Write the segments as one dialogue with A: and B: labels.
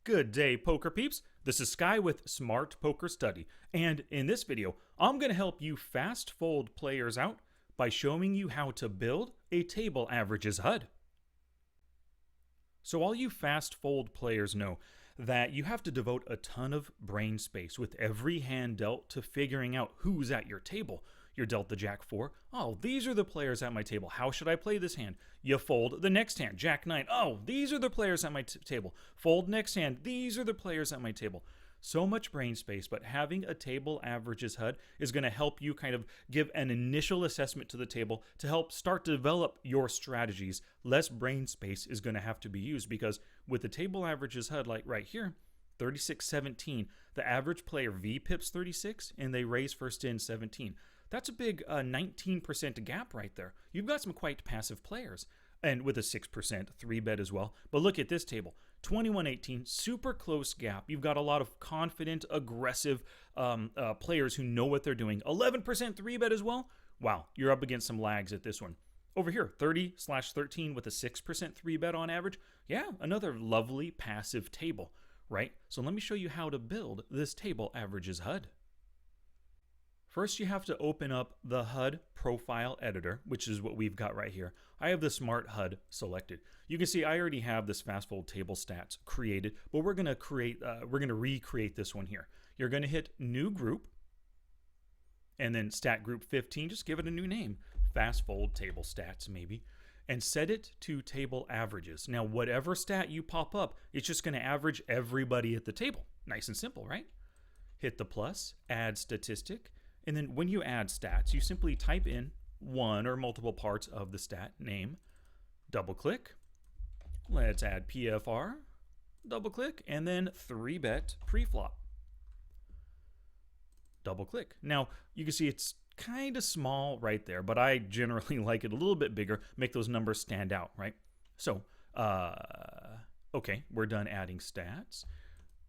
A: Good day, poker peeps. This is Sky with Smart Poker Study, and in this video, I'm going to help you fast fold players out by showing you how to build a table averages HUD. So all you fast fold players know that you have to devote a ton of brain space with every hand dealt to figuring out who's at your table. You're dealt the Jack 4. Oh, these are the players at my table. How should I play this hand? You fold the next hand. Jack 9. Oh, these are the players at my table. Fold next hand. These are the players at my table. So much brain space, but having a table averages HUD is going to help you kind of give an initial assessment to the table to help start to develop your strategies. Less brain space is going to have to be used because with the table averages HUD, like right here, 36-17, the average player VPIPs 36 and they raise first in 17. That's a big 19% gap right there. You've got some quite passive players. And with a 6% 3-bet as well. But look at this table. 21-18, super close gap. You've got a lot of confident, aggressive players who know what they're doing. 11% 3-bet as well. Wow, you're up against some lags at this one. Over here, 30/13 with a 6% 3-bet on average. Yeah, another lovely passive table, right? So let me show you how to build this table averages HUD. First, you have to open up the HUD profile editor, which is what we've got right here. I have the Smart HUD selected. You can see I already have this fast fold table stats created, but we're going to recreate this one here. You're going to hit new group and then stat group 15, just give it a new name, fast fold table stats maybe, and set it to table averages. Now, whatever stat you pop up, it's just going to average everybody at the table. Nice and simple, right? Hit the plus, add statistic. And then when you add stats, you simply type in one or multiple parts of the stat name, double click. Let's add PFR, double click, and then 3-bet preflop. Double click. Now, you can see it's kind of small right there, but I generally like it a little bit bigger, make those numbers stand out, right? So, okay, we're done adding stats.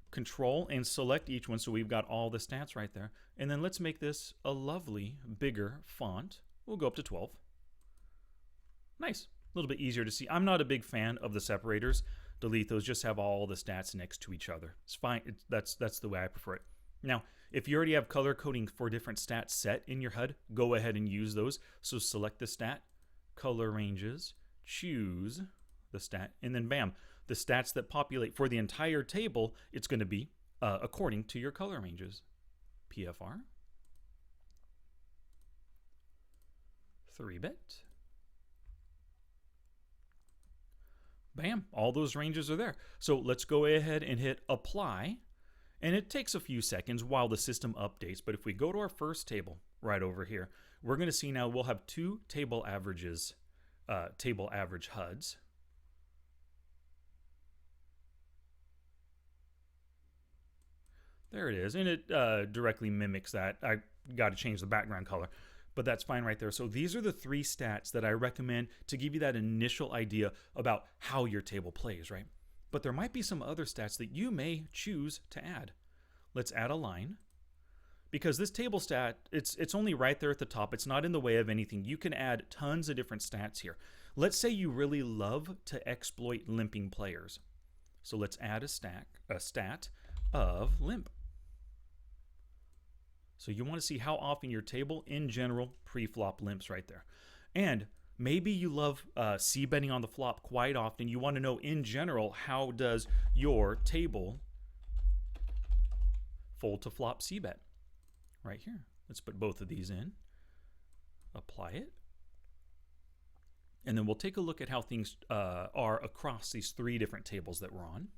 A: Control and select each one so we've got all the stats right there. And then let's make this a lovely bigger font. We'll go up to 12. Nice. A little bit easier to see. I'm not a big fan of the separators. Delete those. Just have all the stats next to each other. It's fine. That's the way I prefer it. Now, if you already have color coding for different stats set in your HUD, go ahead and use those. So select the stat, color ranges, choose the stat, and then bam, the stats that populate for the entire table, it's going to be according to your color ranges. PFR, 3-bet, bam, all those ranges are there. So let's go ahead and hit apply, and it takes a few seconds while the system updates, but if we go to our first table right over here, we're going to see now we'll have two table averages, table average HUDs. There it is, and it directly mimics that. I got to change the background color, but that's fine right there. So these are the three stats that I recommend to give you that initial idea about how your table plays, right? But there might be some other stats that you may choose to add. Let's add a line. Because this table stat, it's only right there at the top. It's not in the way of anything. You can add tons of different stats here. Let's say you really love to exploit limping players. So let's add a stat of limp. So you want to see how often your table, in general, pre-flop limps right there. And maybe you love C-betting on the flop quite often. You want to know, in general, how does your table fold to flop C-bet? Right here. Let's put both of these in. Apply it. And then we'll take a look at how things are across these three different tables that we're on.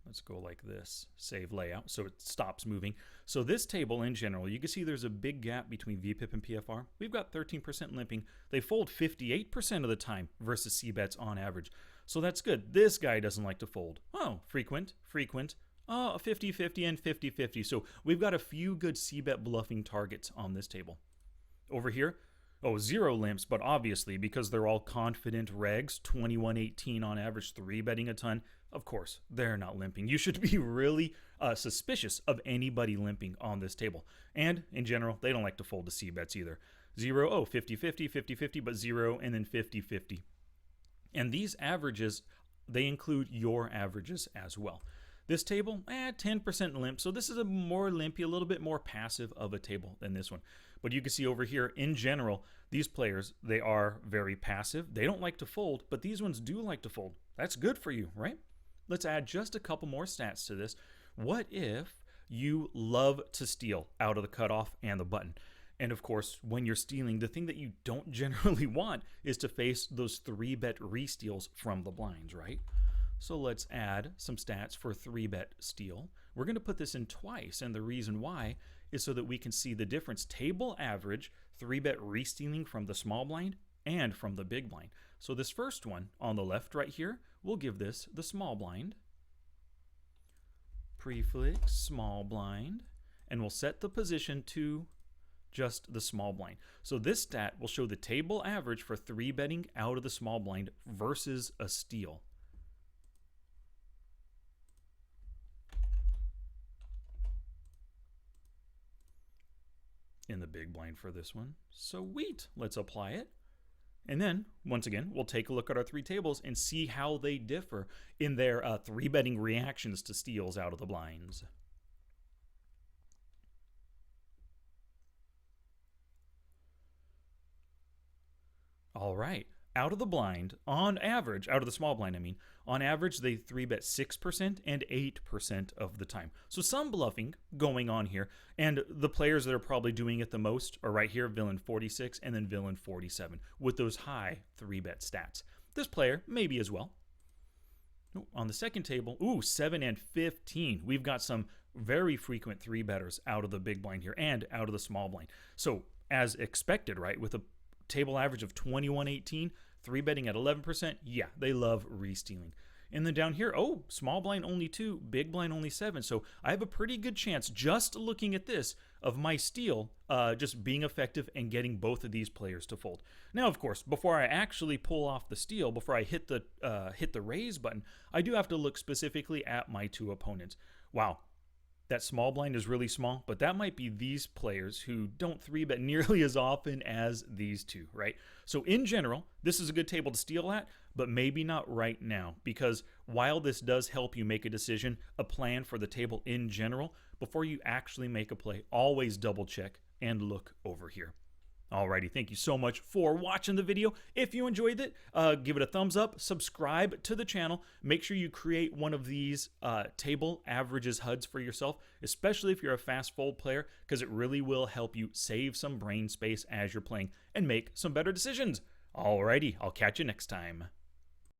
A: Let's go like this, save layout, so it stops moving. So this table in general, you can see there's a big gap between VPIP and PFR. We've got 13% limping. They fold 58% of the time versus C-bets on average. So that's good. This guy doesn't like to fold. Oh, frequent, oh, 50-50 and 50-50. So we've got a few good C-bet bluffing targets on this table. Over here, oh, 0 limps, but obviously because they're all confident regs, 21-18 on average, 3-betting a ton. Of course, they're not limping. You should be really suspicious of anybody limping on this table. And in general, they don't like to fold to C-bets either. 0, oh, 50-50, 50-50, but 0, and then 50-50. And these averages, they include your averages as well. This table, 10% limp, so this is a more limpy, a little bit more passive of a table than this one. But you can see over here, in general, these players, they are very passive. They don't like to fold, but these ones do like to fold. That's good for you, right? Let's add just a couple more stats to this. What if you love to steal out of the cutoff and the button? And of course, when you're stealing, the thing that you don't generally want is to face those 3-bet resteals from the blinds, right? So let's add some stats for 3-bet steal. We're going to put this in twice, and the reason why is so that we can see the difference table average 3-bet restealing from the small blind and from the big blind. So this first one on the left right here, we'll give this the small blind. Preflick small blind, and we'll set the position to just the small blind. So this stat will show the table average for 3-betting out of the small blind versus a steal. In the big blind for this one. Sweet. Let's apply it. And then, once again, we'll take a look at our 3 tables and see how they differ in their 3-betting reactions to steals out of the blinds. All right. Out of the blind, on average, out of the small blind, I mean, on average, they 3-bet 6% and 8% of the time. So some bluffing going on here, and the players that are probably doing it the most are right here, villain 46 and then villain 47, with those high 3-bet stats. This player, maybe as well. On the second table, 7 and 15. We've got some very frequent 3-betters out of the big blind here and out of the small blind. So, as expected, right, with a table average of 21-18, 3-betting at 11%, yeah, they love restealing. And then down here, small blind only 2, big blind only 7. So I have a pretty good chance, just looking at this, of my steal just being effective and getting both of these players to fold. Now, of course, before I actually pull off the steal, before I hit the raise button, I do have to look specifically at my 2 opponents. Wow. That small blind is really small, but that might be these players who don't 3-bet nearly as often as these 2, right? So in general, this is a good table to steal at, but maybe not right now, because while this does help you make a decision, a plan for the table in general, before you actually make a play, always double check and look over here. Alrighty, thank you so much for watching the video. If you enjoyed it, give it a thumbs up, subscribe to the channel. Make sure you create one of these table averages HUDs for yourself, especially if you're a fast fold player, because it really will help you save some brain space as you're playing and make some better decisions. Alrighty, I'll catch you next time.